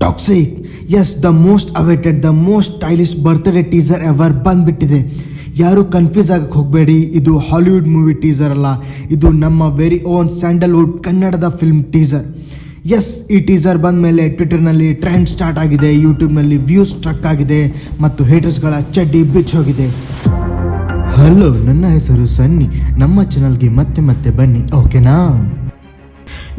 Toxic. Yes, the most awaited, the most stylish birthday teaser ever ಬಂದ್ಬಿಟ್ಟಿದೆ. ಯಾರು confuse ಆಗಕ್ಕೆ ಹೋಗಬೇಡಿ, ಇದು ಹಾಲಿವುಡ್ ಮೂವಿ ಟೀಸರ್ ಅಲ್ಲ, ಇದು ನಮ್ಮ ವೆರಿ ಓನ್ ಸ್ಯಾಂಡಲ್ವುಡ್ ಕನ್ನಡದ ಫಿಲ್ಮ್ ಟೀಸರ್. ಎಸ್, ಈ ಟೀಸರ್ ಬಂದ ಮೇಲೆ ಟ್ವಿಟರ್ನಲ್ಲಿ ಟ್ರೆಂಡ್ ಸ್ಟಾರ್ಟ್ ಆಗಿದೆ, ಯೂಟ್ಯೂಬ್ನಲ್ಲಿ ವ್ಯೂಸ್ ಟ್ರಕ್ ಆಗಿದೆ ಮತ್ತು ಹೇಟರ್ಸ್ಗಳ ಚಡ್ಡಿ ಬಿಚ್ಚೋಗಿದೆ. ಹಲೋ, ನನ್ನ ಹೆಸರು ಸನ್ನಿ. ನಮ್ಮ ಚಾನಲ್ಗೆ ಮತ್ತೆ ಬನ್ನಿ, ಓಕೆನಾ?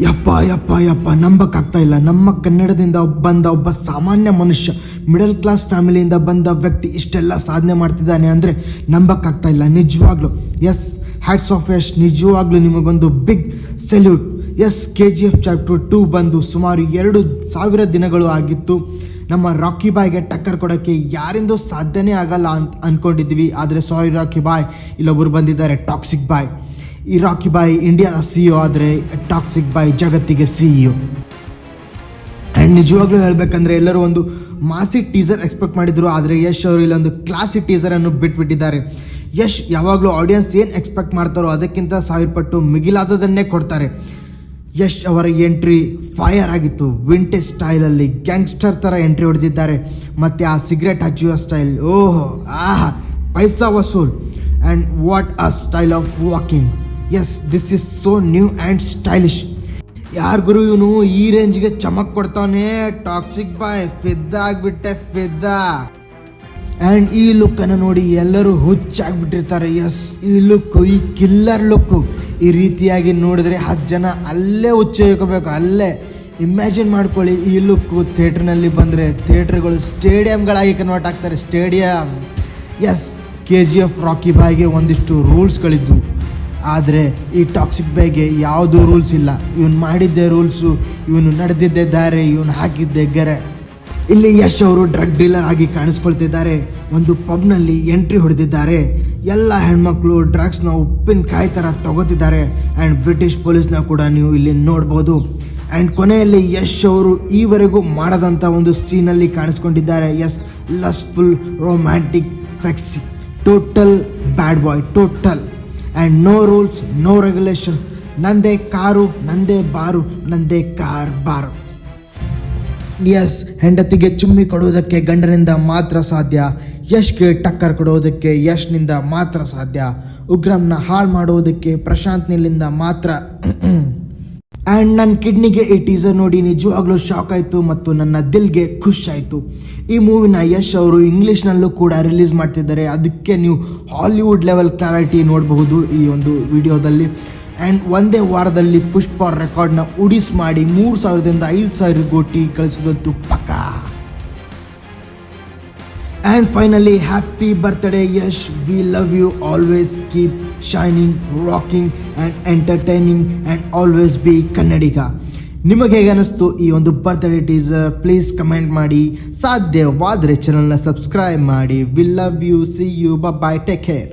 ಯಪ್ಪ ನಂಬಕ್ಕಾಗ್ತಾ ಇಲ್ಲ. ನಮ್ಮ ಕನ್ನಡದಿಂದ ಬಂದ ಒಬ್ಬ ಸಾಮಾನ್ಯ ಮನುಷ್ಯ, ಮಿಡಲ್ ಕ್ಲಾಸ್ ಫ್ಯಾಮಿಲಿಯಿಂದ ಬಂದ ವ್ಯಕ್ತಿ ಇಷ್ಟೆಲ್ಲ ಸಾಧನೆ ಮಾಡ್ತಿದ್ದಾನೆ ಅಂದರೆ ನಂಬಕ್ಕಾಗ್ತಾ ಇಲ್ಲ ನಿಜವಾಗ್ಲೂ. ಎಸ್, ಹ್ಯಾಟ್ಸ್ ಆಫ್ ಯಶ್, ನಿಜವಾಗ್ಲೂ ನಿಮಗೊಂದು big salute. Yes, KGF chapter 2 ಬಂದು ಸುಮಾರು 2,000 ದಿನಗಳು ಆಗಿತ್ತು. ನಮ್ಮ ರಾಕಿ ಬಾಯ್ಗೆ ಟಕ್ಕರ್ ಕೊಡೋಕ್ಕೆ ಯಾರಿಂದೂ ಸಾಧ್ಯನೇ ಆಗಲ್ಲ ಅಂದ್ಕೊಂಡಿದ್ವಿ. ಆದರೆ ಸಾರಿ ರಾಕಿ ಬಾಯ್, ಇಲ್ಲೊಬ್ಬರು ಬಂದಿದ್ದಾರೆ, ಟಾಕ್ಸಿಕ್ ಬಾಯ್. ಈ ರಾಕಿ ಬಾಯ್ ಇಂಡಿಯಾ CEO ಆದರೆ ಟಾಕ್ಸಿಕ್ ಬಾಯ್ ಜಗತ್ತಿಗೆ CEO. ಆ್ಯಂಡ್ ನಿಜವಾಗ್ಲೂ ಹೇಳಬೇಕಂದ್ರೆ ಎಲ್ಲರೂ ಒಂದು ಮಾಸಿ ಟೀಸರ್ ಎಕ್ಸ್ಪೆಕ್ಟ್ ಮಾಡಿದ್ರು, ಆದರೆ ಯಶ್ ಅವರು ಇಲ್ಲೊಂದು ಕ್ಲಾಸಿ ಟೀಸರನ್ನು ಬಿಟ್ಬಿಟ್ಟಿದ್ದಾರೆ. ಯಶ್ ಯಾವಾಗಲೂ ಆಡಿಯನ್ಸ್ ಏನು ಎಕ್ಸ್ಪೆಕ್ಟ್ ಮಾಡ್ತಾರೋ ಅದಕ್ಕಿಂತ 1000 ಪಟ್ಟು ಮಿಗಿಲಾದದನ್ನೇ ಕೊಡ್ತಾರೆ. ಯಶ್ ಅವರ ಎಂಟ್ರಿ ಫೈರ್ ಆಗಿತ್ತು. ವಿಂಟೇಜ್ ಸ್ಟೈಲಲ್ಲಿ ಗ್ಯಾಂಗ್ಸ್ಟರ್ ಥರ ಎಂಟ್ರಿ ಹೊಡೆದಿದ್ದಾರೆ. ಮತ್ತು ಆ ಸಿಗರೆಟ್ ಹಚ್ಚುವ ಸ್ಟೈಲ್, ಓಹೋ ಆಹಾ, ಪೈಸಾ ವಸೂಲ್. And what a style of walking. Yes, this is so new and stylish. ಯಾರು ಗುರು ಇವನು ಈ ರೇಂಜ್ಗೆ ಚಮಕ್ ಕೊಡ್ತಾನೆ? Toxic bye, ಫಿದ್ದ ಆಗಿಬಿಟ್ಟೆ, ಫಿದ್ದ. ಆ್ಯಂಡ್ ಈ ಲುಕ್ಕನ್ನು ನೋಡಿ ಎಲ್ಲರೂ ಹುಚ್ಚಾಗ್ಬಿಟ್ಟಿರ್ತಾರೆ. ಎಸ್, ಈ ಲುಕ್ಕು, ಈ ಕಿಲ್ಲರ್ ಲುಕ್ಕು ಈ ರೀತಿಯಾಗಿ ನೋಡಿದ್ರೆ 10 ಜನ ಅಲ್ಲೇ ಹುಚ್ಚೋಯ್ಕೋಬೇಕು, ಅಲ್ಲೇ. ಇಮ್ಯಾಜಿನ್ ಮಾಡ್ಕೊಳ್ಳಿ, ಈ ಲುಕ್ಕು ಥಿಯೇಟ್ರ್ನಲ್ಲಿ ಬಂದರೆ ಥಿಯೇಟ್ರ್ಗಳು ಸ್ಟೇಡಿಯಂಗಳಾಗಿ ಕನ್ವರ್ಟ್ ಆಗ್ತಾರೆ, ಸ್ಟೇಡಿಯಂ. ಎಸ್, KGF ರಾಕಿ ಬಾಯ್ಗೆ ಒಂದಿಷ್ಟು ರೂಲ್ಸ್ಗಳಿದ್ವು, ಆದರೆ ಈ ಟಾಕ್ಸಿಕ್ ಬಾಯ್ಗೆ ಯಾವುದೂ ರೂಲ್ಸ್ ಇಲ್ಲ. ಇವನು ಮಾಡಿದ್ದೇ ರೂಲ್ಸು, ಇವನು ನಡೆದಿದ್ದೇ ದಾರೆ, ಇವನು ಹಾಕಿದ್ದೇ ಗೆರೆ. ಇಲ್ಲಿ ಯಶ್ ಅವರು ಡ್ರಗ್ ಡೀಲರ್ ಆಗಿ ಕಾಣಿಸ್ಕೊಳ್ತಿದ್ದಾರೆ. ಒಂದು ಪಬ್ನಲ್ಲಿ ಎಂಟ್ರಿ ಹೊಡೆದಿದ್ದಾರೆ. ಎಲ್ಲ ಹೆಣ್ಮಕ್ಳು ಡ್ರಗ್ಸ್ನ ಉಪ್ಪಿನಕಾಯಿ ಥರ ತಗೋತಿದ್ದಾರೆ. ಆ್ಯಂಡ್ ಬ್ರಿಟಿಷ್ ಪೊಲೀಸ್ನ ಕೂಡ ನೀವು ಇಲ್ಲಿ ನೋಡ್ಬೋದು. ಆ್ಯಂಡ್ ಕೊನೆಯಲ್ಲಿ ಯಶ್ ಅವರು ಈವರೆಗೂ ಮಾಡದಂಥ ಒಂದು ಸೀನಲ್ಲಿ ಕಾಣಿಸ್ಕೊಂಡಿದ್ದಾರೆ. Yes, lustful, romantic, sexy, total bad boy, total. And no rules, no regulation. ನಂದೇ ಕಾರು, ನಂದೇ ಬಾರು, ನಂದೇ ಕಾರ್ ಬಾರು. ಎಸ್, ಹೆಂಡತಿಗೆ ಚುಮ್ಮಿ ಕೊಡುವುದಕ್ಕೆ ಗಂಡನಿಂದ ಮಾತ್ರ ಸಾಧ್ಯ. ಯಶ್ಗೆ ಟಕ್ಕರ್ ಕೊಡುವುದಕ್ಕೆ ಯಶ್ನಿಂದ ಮಾತ್ರ ಸಾಧ್ಯ. ಉಗ್ರಂನ ಹಾಳು ಮಾಡುವುದಕ್ಕೆ ಪ್ರಶಾಂತ್ ನೀಲಿಂದ ಮಾತ್ರ. ಆ್ಯಂಡ್ ನನ್ನ ಕಿಡ್ನಿಗೆ ಈ ಟೀಸರ್ ನೋಡಿ ನಿಜವಾಗ್ಲೂ ಶಾಕ್ ಆಯಿತು ಮತ್ತು ನನ್ನ ದಿಲ್ಗೆ ಖುಷ್ ಆಯಿತು. ಈ ಮೂವಿನ ಯಶ್ ಅವರು ಇಂಗ್ಲೀಷ್ನಲ್ಲೂ ಕೂಡ ರಿಲೀಸ್ ಮಾಡ್ತಿದ್ದಾರೆ. ಅದಕ್ಕೆ ನೀವು ಹಾಲಿವುಡ್ ಲೆವೆಲ್ ಕ್ಲಾರಿಟಿ ನೋಡಬಹುದು ಈ ಒಂದು ವಿಡಿಯೋದಲ್ಲಿ. ಆ್ಯಂಡ್ ಒಂದೇ ವಾರದಲ್ಲಿ ಪುಷ್ಪ ರೆಕಾರ್ಡ್ನ ಉಡಿಸ್ ಮಾಡಿ 3,000ದಿಂದ 5,000 ಕೋಟಿ ಕಳಿಸೋದಂತೂ ಪಕ್ಕ. And finally, happy birthday Yash, we love you, always keep shining, rocking and entertaining and always be Kannadiga. ನಿಮಗೆ ಹೇಗೆ ಅನ್ನಿಸ್ತು ಈ ಒಂದು ಬರ್ತ್ಡೇ ಟೀಸರ್? ಪ್ಲೀಸ್ ಕಮೆಂಟ್ ಮಾಡಿ. ಸಾಧ್ಯವಾದರೆ ಚಾನಲ್ನ ಸಬ್ಸ್ಕ್ರೈಬ್ ಮಾಡಿ. We love you, see you, bye, take care.